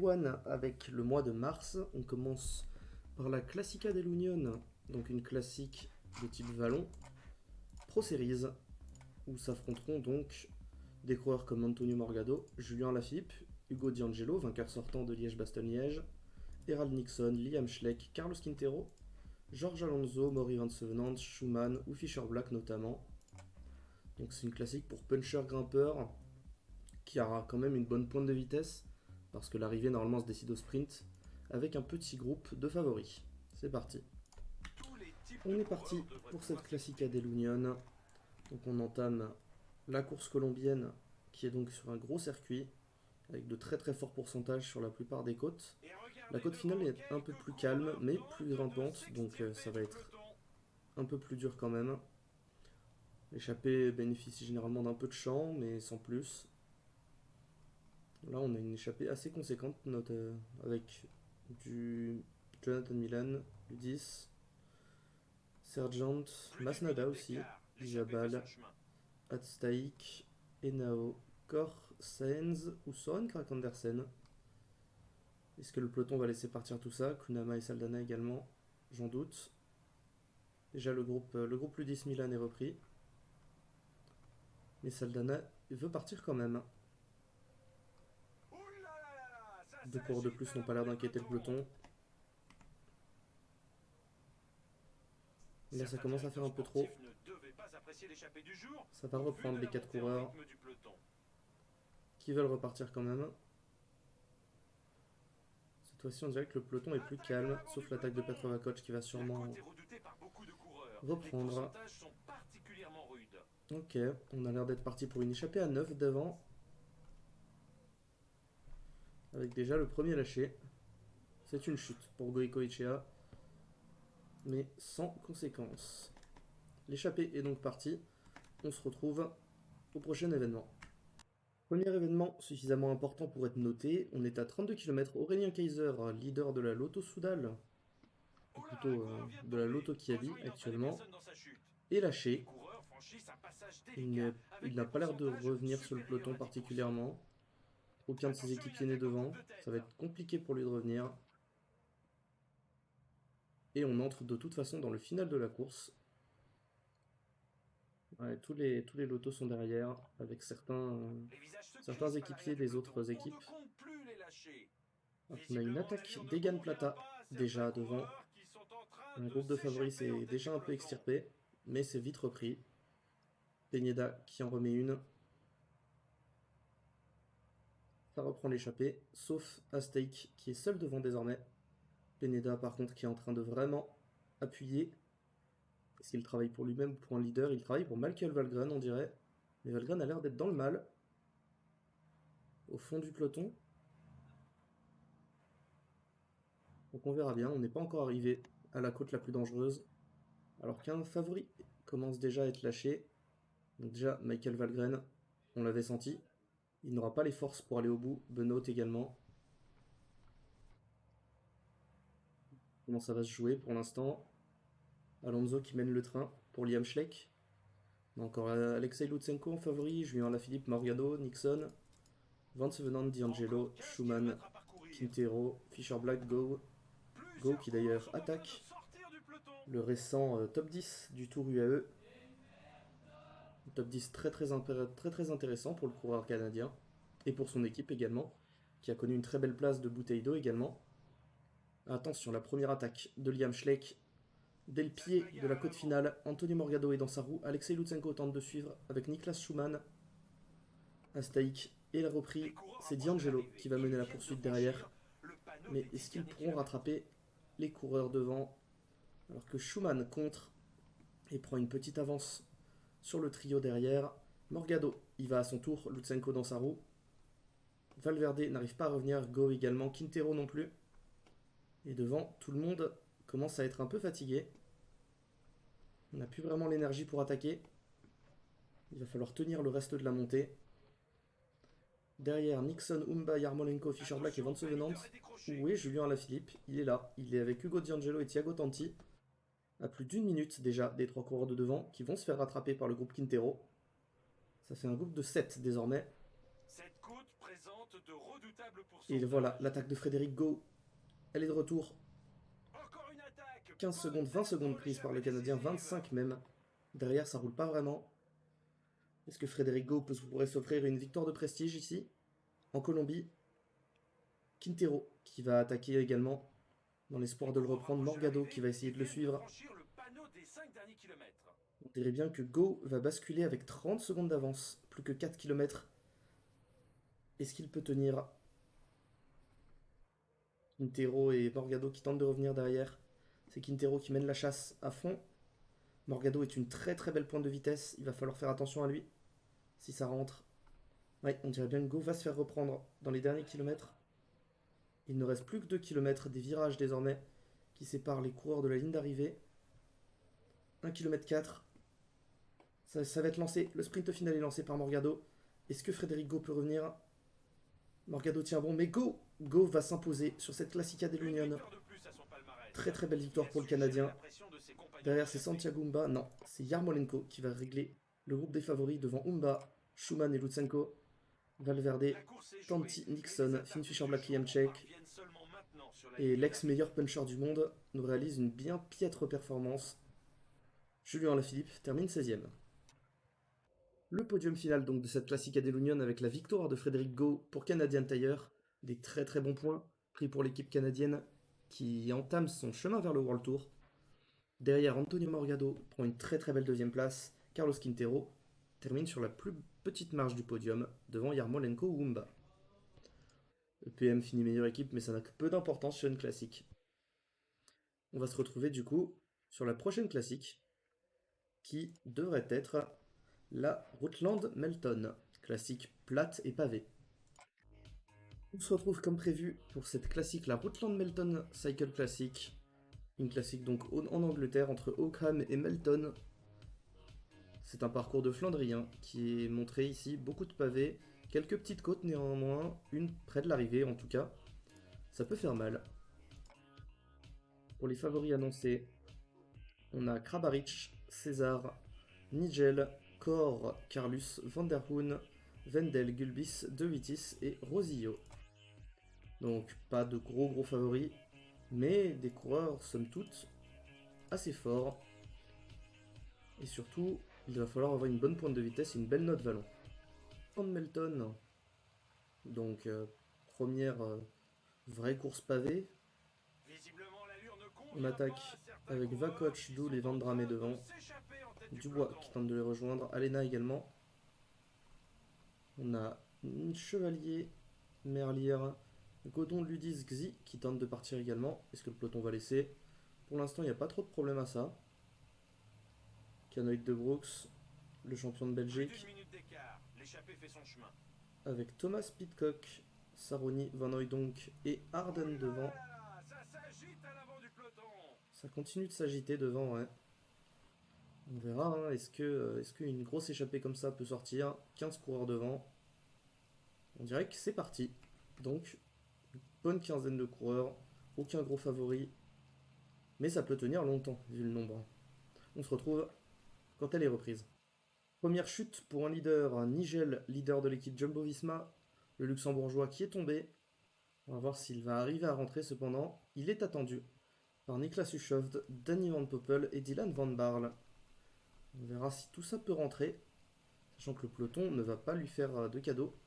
One avec le mois de mars. On commence par la Classica dell'Union, donc une classique de type vallon, Pro Series, où s'affronteront donc des coureurs comme Antonio Morgado, Julien Lafilippe, Ugo D'Angelo, vainqueur sortant de Liège-Bastogne-Liège, Herald Nixon, Liam Schleck, Carlos Quintero, Jorge Alonso, Maury Van Sevenant, Schumann ou Fischer Black notamment. Donc c'est une classique pour puncher grimpeur qui aura quand même une bonne pointe de vitesse parce que l'arrivée normalement se décide au sprint avec un petit groupe de favoris. C'est parti. On est parti pour cette Classica dell'Union. Donc on entame la course colombienne qui est donc sur un gros circuit avec de très forts pourcentages sur la plupart des côtes. La côte finale est un peu plus calme mais plus grimpante, donc ça va être un peu plus dur quand même. L'échappée bénéficie généralement d'un peu de champ mais sans plus. Là on a une échappée assez conséquente avec du Jonathan Milan, du 10, Sergent, Masnada aussi, Jabal, Atstaik, Enao, Kor, Saenz ou Soren Krak Andersen. Est-ce que le peloton va laisser partir tout ça? Kunama et Saldana également, j'en doute. Déjà le groupe U10 Milan est repris. Mais Saldana veut partir quand même. Deux coureurs de plus n'ont pas l'air d'inquiéter le peloton. Là ça commence à faire un peu trop. Ça va reprendre les 4 coureurs qui veulent repartir quand même. Cette fois-ci on dirait que le peloton est plus calme, sauf l'attaque de Petrova Koch qui va sûrement reprendre. Ok, on a l'air d'être parti pour une échappée à 9 devant. Avec déjà le premier lâché. C'est une chute pour Goicoechea, mais sans conséquence. L'échappée est donc partie. On se retrouve au prochain événement. Premier événement suffisamment important pour être noté. On est à 32 km. Aurélien Kaiser, leader de la Lotto Soudal, ou plutôt de la Lotto Kiabi actuellement, est lâché. Il n'a pas l'air de revenir sur le peloton particulièrement. Aucun de ses équipiers n'est devant. Ça va être compliqué pour lui de revenir. Et on entre de toute façon dans le final de la course. Ouais, tous les lotos sont derrière, avec certains équipiers des autres équipes. Donc, on a une attaque d'Egan Plata, déjà devant. Un groupe de favoris s'est déjà un peu extirpé, mais c'est vite repris. Peneda qui en remet une. Ça reprend l'échappée, sauf Aztec qui est seul devant désormais. Peneda par contre qui est en train de vraiment appuyer. Est-ce qu'il travaille pour lui-même ou pour un leader? Il travaille pour Michael Valgren on dirait. Mais Valgren a l'air d'être dans le mal. Au fond du peloton. Donc on verra bien, on n'est pas encore arrivé à la côte la plus dangereuse. Alors qu'un favori commence déjà à être lâché. Donc déjà, Michael Valgren, on l'avait senti. Il n'aura pas les forces pour aller au bout. Benoît également. Comment ça va se jouer pour l'instant? Alonso qui mène le train pour Liam Schleck. Encore Alexei Lutsenko en favori, Julien Lafilippe, Morgado, Nixon, Van Sevenant, D'Angelo, Schumann, Quintero, Fischer Black, Go qui d'ailleurs attaque le récent top 10 du Tour UAE. Top 10 très intéressant pour le coureur canadien et pour son équipe également, qui a connu une très belle place de bouteille d'eau également. Attention, la première attaque de Liam Schleck. Dès le pied de la côte finale, Antonio Morgado est dans sa roue. Alexei Lutsenko tente de suivre avec Niklas Schumann. Astaik et la reprise, c'est D'Angelo qui va mener la poursuite derrière. Mais est-ce qu'ils pourront rattraper les coureurs devant? Alors que Schumann contre et prend une petite avance sur le trio derrière. Morgado, il va à son tour, Lutsenko dans sa roue. Valverde n'arrive pas à revenir, Go également, Quintero non plus. Et devant, tout le monde commence à être un peu fatigué. On n'a plus vraiment l'énergie pour attaquer. Il va falloir tenir le reste de la montée. Derrière, Nixon, Umba, Yarmolenko, Fischer Black et Van Sevenant. Où est Julien Alaphilippe? Il est là. Il est avec Ugo D'Angelo et Thiago Tanti. À plus d'une minute déjà des 3 coureurs de devant qui vont se faire rattraper par le groupe Quintero. Ça fait un groupe de 7 désormais. de redoutable pour Et son voilà, l'attaque de Frédéric Gau, elle est de retour. Encore une attaque. 15 secondes, 20 secondes prises par le Canadien, 25 même. Derrière, ça roule pas vraiment. Est-ce que Frédéric Gau pourrait s'offrir une victoire de prestige ici, en Colombie? Quintero qui va attaquer également, dans l'espoir de le reprendre. Morgado qui va essayer de le suivre. On dirait bien que Gau va basculer avec 30 secondes d'avance, plus que 4 km. Est-ce qu'il peut tenir? Quintero et Morgado qui tentent de revenir derrière. C'est Quintero qui mène la chasse à fond. Morgado est une très très belle pointe de vitesse. Il va falloir faire attention à lui. Si ça rentre. Ouais, on dirait bien que Gau va se faire reprendre dans les derniers kilomètres. Il ne reste plus que 2 km des virages désormais qui séparent les coureurs de la ligne d'arrivée. 1 km 4. Ça va être lancé. Le sprint final est lancé par Morgado. Est-ce que Frédéric Gau peut revenir? Morgado tient bon, mais Gau va s'imposer sur cette Classica de l'Union. Très très belle victoire pour le Canadien. Derrière c'est Santiago Umba. Non, c'est Yarmolenko qui va régler le groupe des favoris devant Umba, Schumann et Lutsenko. Valverde, Tanti, Nixon, Finn Fischer-Black, Yemchek et l'ex-meilleur puncher du monde nous réalise une bien piètre performance. Julien Alaphilippe termine 16ème. Le podium final donc de cette Classica de l'Union avec la victoire de Frédéric Gau pour Canadian Tire. Des très très bons points pris pour l'équipe canadienne qui entame son chemin vers le World Tour. Derrière, Antonio Morgado prend une très très belle deuxième place. Carlos Quintero termine sur la plus petite marge du podium devant Yarmolenko ou Umba. Le PM finit meilleure équipe, mais ça n'a que peu d'importance sur une classique. On va se retrouver du coup sur la prochaine classique qui devrait être la Rutland Melton, classique plate et pavée. On se retrouve comme prévu pour cette classique, la Rutland Melton Cycle Classic. Une classique donc en Angleterre entre Oakham et Melton. C'est un parcours de Flandrien qui est montré ici, beaucoup de pavés, quelques petites côtes néanmoins, une près de l'arrivée en tout cas. Ça peut faire mal. Pour les favoris annoncés, on a Kramaric, César, Nigel, Kor, Carlus, Vanderhoen, Vendel, Gulbis, De Vitis et Rosillo. Donc pas de gros favoris, mais des coureurs somme toute assez forts. Et surtout, il va falloir avoir une bonne pointe de vitesse et une belle note vallon. Melton, donc première vraie course pavée. On attaque avec Vakoch, Doul et Vandramé devant. Dubois qui tente de les rejoindre, Alena également. On a Chevalier, Merlier, Godon, Ludis, Xi qui tente de partir également. Est-ce que le peloton va laisser? Pour l'instant, il n'y a pas trop de problème à ça. Canoïd de Brooks, le champion de Belgique. Avec Thomas Pidcock, Saroni, Van Hooijdonk et Arden devant. Ça continue de s'agiter devant, ouais. On verra, hein, est-ce qu'une grosse échappée comme ça peut sortir? 15 coureurs devant. On dirait que c'est parti. Donc, une bonne quinzaine de coureurs. Aucun gros favori. Mais ça peut tenir longtemps, vu le nombre. On se retrouve quand elle est reprise. Première chute pour un leader, Nigel, leader de l'équipe Jumbo-Visma. Le luxembourgeois qui est tombé. On va voir s'il va arriver à rentrer cependant. Il est attendu par Niklas Hushovd, Danny Van Poppel et Dylan Van Barle. On verra si tout ça peut rentrer, sachant que le peloton ne va pas lui faire de cadeau.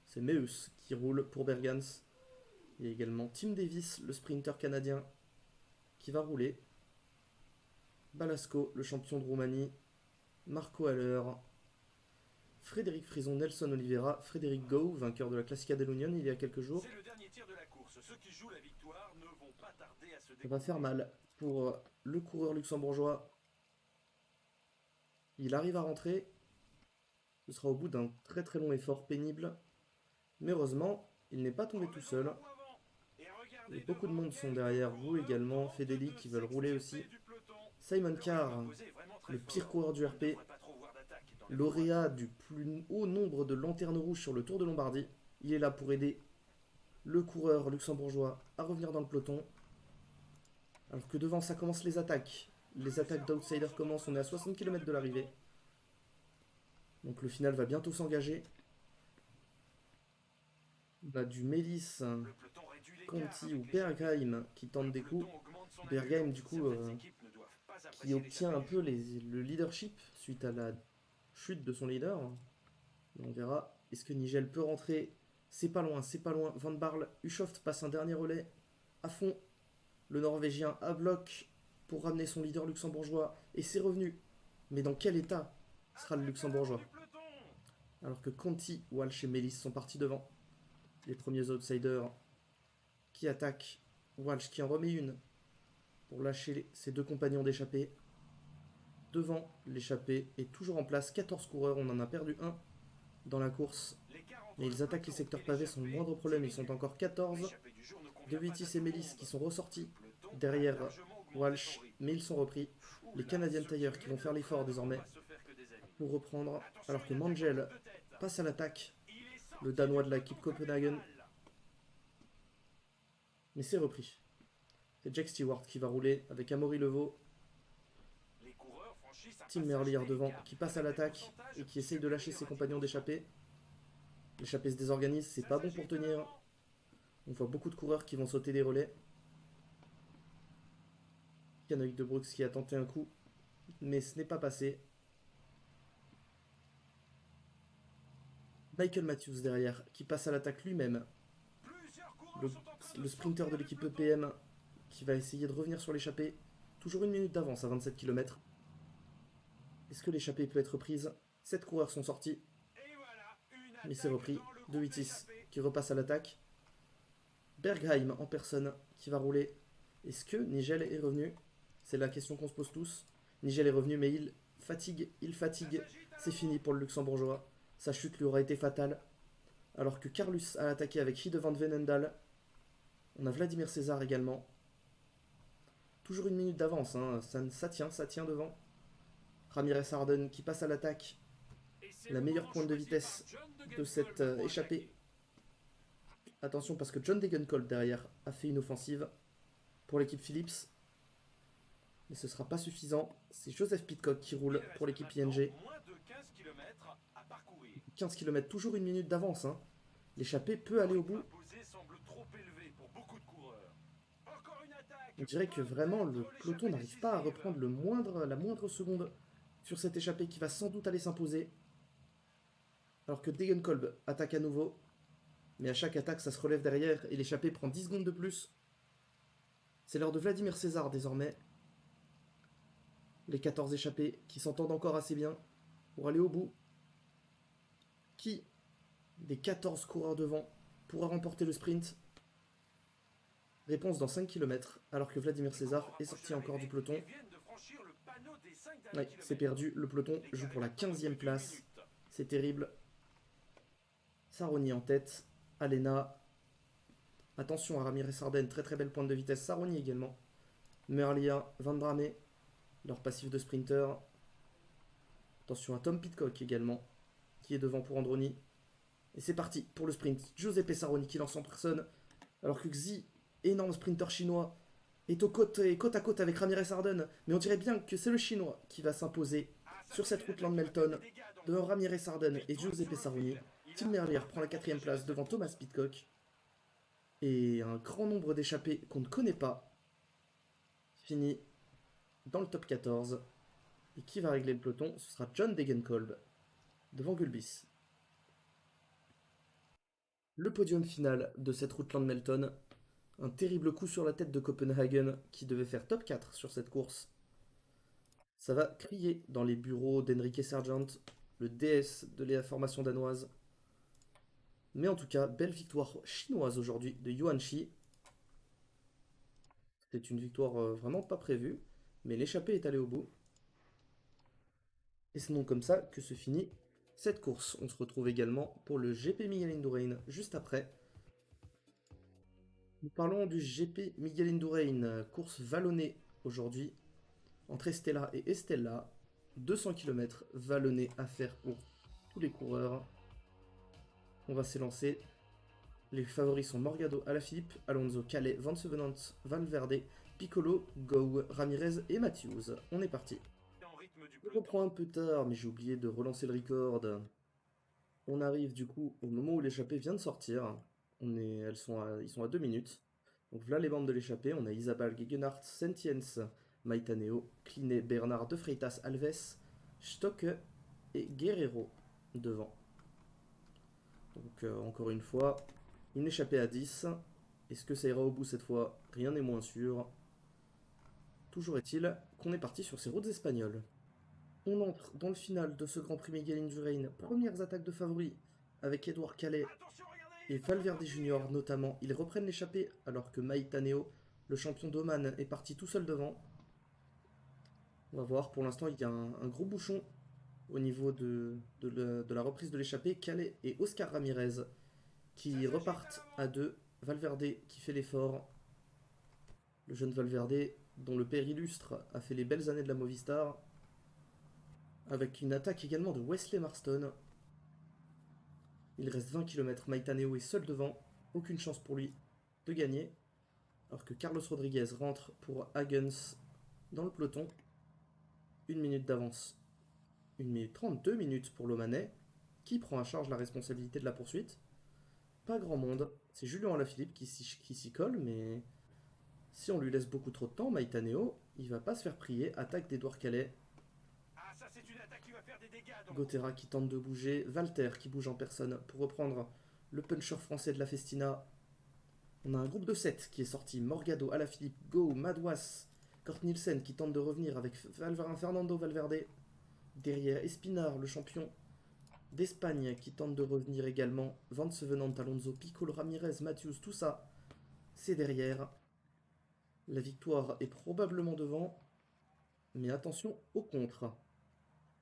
C'est Meus qui roule pour Bergans. Il y a également Tim Davis, le sprinter canadien, qui va rouler. Balasco, le champion de Roumanie. Marco Haller. Frédéric Frison, Nelson Oliveira, Frédéric Gau, vainqueur de la Classica de l'Union il y a quelques jours. Ça va faire mal pour le coureur luxembourgeois. Il arrive à rentrer. Ce sera au bout d'un très très long effort pénible. Mais heureusement, il n'est pas tombé tout seul. Et beaucoup de monde sont derrière vous également. Fedeli qui veulent rouler aussi. Simon Carr, le pire coureur du RP. Lauréat du plus haut nombre de lanternes rouges sur le Tour de Lombardie. Il est là pour aider le coureur luxembourgeois à revenir dans le peloton. Alors que devant ça commencent les attaques. Les attaques d'Outsider commencent, on est à 60 km de l'arrivée. Donc le final va bientôt s'engager. On a du Mélis, Le peloton réduit l'écart Conti ou avec les chapeaux. Bergheim qui tentent Le des coups. peloton augmente son Bergheim, allure. du coup, Certaines équipes ne doivent pas qui apprécier les obtient un chapeaux. peu le leadership suite à la chute de son leader. On verra. Est-ce que Nigel peut rentrer? C'est pas loin, c'est pas loin. Van Barle, Ushoft passe un dernier relais à fond. Le Norvégien à bloc pour ramener son leader luxembourgeois. Et c'est revenu. Mais dans quel état sera le Attaque à l'avant du luxembourgeois? peloton. Alors que Conti, Walsh et Mélis sont partis devant. Les premiers outsiders qui attaquent. Walsh qui en remet une pour lâcher ses deux compagnons d'échappée. Devant, l'échappée est toujours en place. 14 coureurs, on en a perdu un dans la course. L'écart entre Mais le ils attaquent les peloton secteurs et pavés sans le l'échappée moindre problème. Ils sont diminue. encore 14. L'échappée du jour ne De convient pas à Vitis tout et le Mélis monde. qui sont ressortis Le peloton a derrière largement augmenté Walsh, son rythme. mais ils sont repris. Les Oula, Canadian ceux Tire qui qui vont viennent faire de l'effort près ne vont désormais pas se faire que des amis. pour reprendre, Attention, alors que une attaque Mangel entre deux têtes. passe à l'attaque, Il est sorti le Danois du de la peloton équipe comme Copenhagen, une balle. mais c'est repris. C'est Jack Stewart qui va rouler avec Amaury Levaux, Les coureurs franchissent un Tim passage Merlier devant délicat, qui passe à avec des l'attaque pourcentages et qui essaye de lâcher ses compagnons supérieurs à d'échapper. L'échappée se désorganise, c'est 10%. pas Ça bon pour s'agite tenir. devant. On voit beaucoup de coureurs qui vont sauter des relais. Canoïc de Brooks qui a tenté un coup, mais ce n'est pas passé. Michael Matthews derrière qui passe à l'attaque lui-même. Plusieurs coureurs Le, sont en train de le sprinter sortir de du l'équipe peloton. EPM qui va essayer de revenir sur l'échappée. Toujours une minute d'avance à 27 km. Est-ce que l'échappée peut être prise? 7 coureurs sont sortis, Et voilà, une mais c'est attaque repris. dans le De groupe Vitis d'échappés. qui repasse à l'attaque. Bergheim en personne qui va rouler. Est-ce que Nigel est revenu? C'est la question qu'on se pose tous. Nigel est revenu, mais il fatigue. Ça s'agite à C'est l'avant. fini pour le luxembourgeois. Sa chute lui aura été fatale. Alors que Carlus a attaqué avec Hide van Venendal. On a Vladimir César également. Toujours une minute d'avance, hein. Ça tient devant. Ramirez Harden qui passe à l'attaque. Et c'est La le meilleure moment pointe de choisi vitesse par John de Degenkolb cette pour échappée. attaquer. Attention parce que John Degenkolb derrière a fait une offensive pour l'équipe Philips. Mais ce sera pas suffisant. C'est Joseph Pitcock qui roule Il pour reste l'équipe maintenant ING. moins de 15 km à parcourir. 15 km, toujours une minute d'avance, hein. L'échappée peut aller au bout. Imposé semble trop élevé pour beaucoup de coureurs. Encore une attaque. On dirait que vraiment le Peut-être peloton l'échappée n'arrive pas à décisive. reprendre la moindre seconde sur cette échappée qui va sans doute aller s'imposer. Alors que Degenkolb attaque à nouveau. Mais à chaque attaque, ça se relève derrière et l'échappée prend 10 secondes de plus. C'est l'heure de Vladimir César désormais. Les 14 échappés qui s'entendent encore assez bien pour aller au bout. Qui des 14 coureurs devant pourra remporter le sprint? Réponse dans 5 km, alors que Vladimir César est sorti encore du peloton. Ils viennent de franchir le panneau des 5 derniers Ouais, kilomètres. c'est perdu, le peloton joue pour la 15e place. C'est terrible. Saroni en tête. Alena. Attention à Ramirez Sarden, très très belle pointe de vitesse. Saroni également. Merlia, Van Dramé, leur passif de sprinter. Attention à Tom Pitcock également, qui est devant pour Androni. Et c'est parti pour le sprint. Giuseppe Saroni qui lance en personne, alors que Xi, énorme sprinter chinois, est côte à côte avec Ramirez Sarden. Mais on dirait bien que c'est le chinois qui va s'imposer sur cette route Land-Melton devant Ramirez Sarden et Giuseppe Saroni. Tim Merlier prend la 4ème place devant Thomas Pitcock. Et un grand nombre d'échappés qu'on ne connaît pas finit dans le top 14. Et qui va régler le peloton? Ce sera John Degenkolb devant Gulbis. Le podium final de cette route Land-Melton. Un terrible coup sur la tête de Copenhagen qui devait faire top 4 sur cette course. Ça va crier dans les bureaux d'Enrique Sergent, le DS de la formation danoise. Mais en tout cas, belle victoire chinoise aujourd'hui de Yuan Shi. C'est une victoire vraiment pas prévue, mais l'échappée est allée au bout. Et c'est donc comme ça que se finit cette course. On se retrouve également pour le GP Miguel Indurain juste après. Nous parlons du GP Miguel Indurain, course vallonnée aujourd'hui entre Estella et Estella. 200 km vallonnée à faire pour tous les coureurs. On va s'élancer. Les favoris sont Morgado, Alaphilippe, Alonso, Calais, Van Sevenant, Valverde, Piccolo, Gou, Ramirez et Matthews. On est parti. En rythme du Je peloton. reprends un peu tard, mais j'ai oublié de relancer le record. On arrive du coup au moment où l'échappée vient de sortir. Ils sont à 2 minutes. Donc voilà les bandes de l'échappée. On a Isabelle Gegenhardt, Sentiens, Maitaneo, Klinet, Bernard, De Freitas, Alves, Stocke et Guerrero devant. Donc encore une fois, une échappée à 10. Est-ce que ça ira au bout cette fois? Rien n'est moins sûr. Toujours est-il qu'on est parti sur ces routes espagnoles. On entre dans le final de ce Grand Prix Miguel Indurain. Premières attaques de favoris avec Edouard Calais Attention, regardez, et Valverde Junior notamment. Ils reprennent l'échappée alors que Maitaneo, le champion d'Oman, est parti tout seul devant. On va voir, pour l'instant il y a un gros bouchon au niveau de la reprise de l'échappée. Calais et Oscar Ramirez qui repartent à deux. Valverde qui fait l'effort. Le jeune Valverde dont le père illustre a fait les belles années de la Movistar. Avec une attaque également de Wesley Marston. Il reste 20 km. Maitaneo est seul devant. Aucune chance pour lui de gagner. Alors que Carlos Rodriguez rentre pour Hagens dans le peloton. 1 minute d'avance. 1 minute 30, 2 minutes pour l'Omanais. Qui prend à charge la responsabilité de la poursuite? Pas grand monde. C'est Julien Alaphilippe qui s'y colle, mais si on lui laisse beaucoup trop de temps, Maitaneo, il va pas se faire prier. Attaque d'Edouard Calais. Ah, ça c'est une attaque qui va faire des dégâts. Donc. Gotera qui tente de bouger. Walter qui bouge en personne pour reprendre le puncher français de la Festina. On a un groupe de 7 qui est sorti. Morgado, Alaphilippe, Go, Madouas, Kurt Nielsen qui tente de revenir avec Fernando Valverde. Derrière Espinar, le champion d'Espagne qui tente de revenir également. Vance Venant, Alonso, Piccolo, Ramirez, Matthews, tout ça, c'est derrière. La victoire est probablement devant. Mais attention au contre.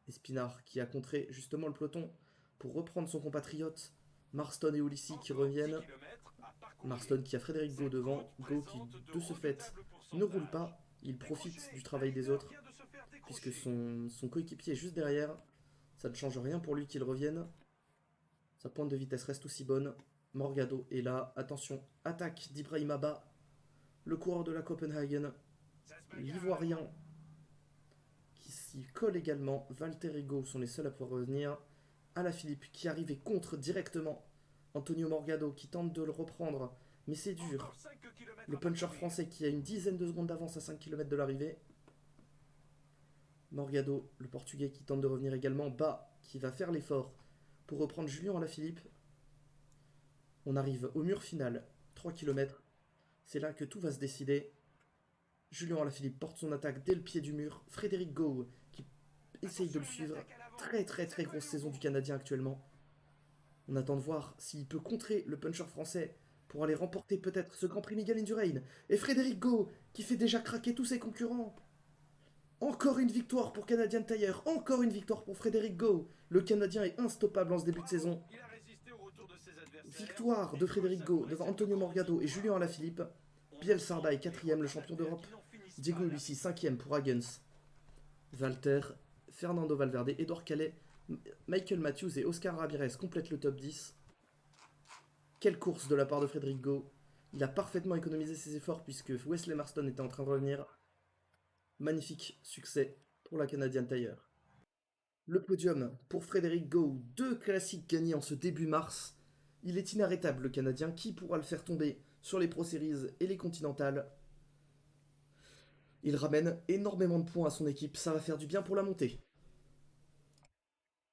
Espinar qui a contré justement le peloton pour reprendre son compatriote. Marston et Ulissi qui reviennent. Marston qui a Frédéric Go devant. Go qui, de ce fait, ne roule pas. Il profite du travail des autres, puisque son coéquipier est juste derrière. Ça ne change rien pour lui qu'il revienne. Sa pointe de vitesse reste aussi bonne. Morgado est là. Attention, attaque d'Ibrahim Abba, le coureur de la Copenhagen. L'Ivoirien qui s'y colle également. Walter et Go sont les seuls à pouvoir revenir. Alaphilippe qui arrive et contre directement Antonio Morgado qui tente de le reprendre, mais c'est dur. Le puncher français qui a une dizaine de secondes d'avance à 5 km de l'arrivée. Morgado, le portugais qui tente de revenir également. Bas qui va faire l'effort pour reprendre Julien Alaphilippe. On arrive au mur final, 3 km. C'est là que tout va se décider. Julien Alaphilippe porte son attaque dès le pied du mur. Frédéric Go qui essaye de le suivre. Très grosse saison du Canadien actuellement. On attend de voir s'il peut contrer le puncher français pour aller remporter peut-être ce Grand Prix Miguel Indurain. Et Frédéric Go qui fait déjà craquer tous ses concurrents. Encore une victoire pour Canadian Tire. Encore une victoire pour Frédéric Go. Le Canadien est instoppable en ce début de saison. Victoire de Frédéric Go devant Antonio Morgado et Julien Alaphilippe. Biel Sardai, 4ème, le champion d'Europe. Diego Ulissi, 5ème pour Hagens. Walter, Fernando Valverde, Edouard Calais, Michael Matthews et Oscar Ramirez complètent le top 10. Quelle course de la part de Frédéric Go. Il a parfaitement économisé ses efforts puisque Wesley Marston était en train de revenir. Magnifique succès pour la Canadian Tire. Le podium pour Frédéric Go. 2 classiques gagnés en ce début mars. Il est inarrêtable le Canadien. Qui pourra le faire tomber sur les Pro Series et les Continentales? Il ramène énormément de points à son équipe. Ça va faire du bien pour la montée.